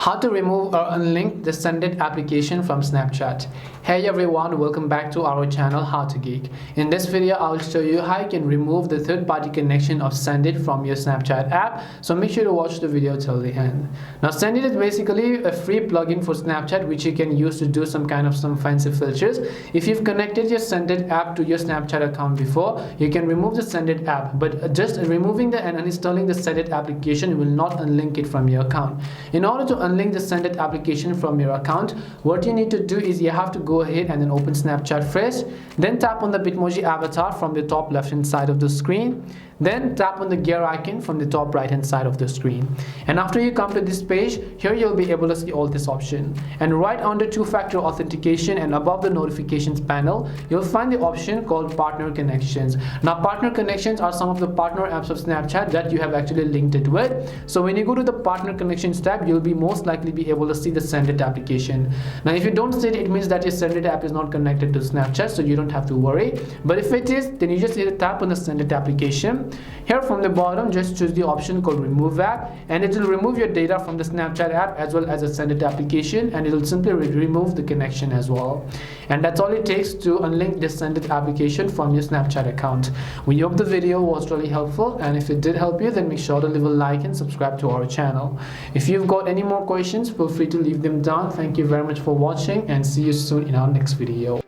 How to remove or unlink the Sendit application from Snapchat. Hey everyone, welcome back to our channel How to Geek. In this video, I will show you how you can remove the third-party connection of Sendit from your Snapchat app. So make sure to watch the video till the end. Now Sendit is basically a free plugin for Snapchat which you can use to do some fancy filters. If you've connected your Sendit app to your Snapchat account before, you can remove the Sendit app, but just removing and uninstalling the Sendit application will not unlink it from your account. In order to unlink the Sendit application from your account, what you need to do is you have to go ahead and then open Snapchat first, then tap on the Bitmoji avatar from the top left hand side of the screen, then tap on the gear icon from the top right hand side of the screen. And after you come to this page, here you'll be able to see all this option, and right under two-factor authentication and above the notifications panel, you'll find the option called partner connections. Now partner connections are some of the partner apps of Snapchat that you have actually linked it with. So when you go to the partner connections tab, you'll be most likely be able to see the Sendit application. Now if you don't see it, it means that your Sendit app is not connected to Snapchat, so you don't have to worry. But if it is, then you just need to tap on the Sendit application. Here from the bottom, just choose the option called remove app, and it will remove your data from the Snapchat app as well as the Sendit application, and it will simply remove the connection as well. And that's all it takes to unlink the Sendit application from your Snapchat account. We hope the video was really helpful, and if it did help you, then make sure to leave a like and subscribe to our channel. If you've got any more questions, feel free to leave them down. Thank you very much for watching, and see you soon in our next video.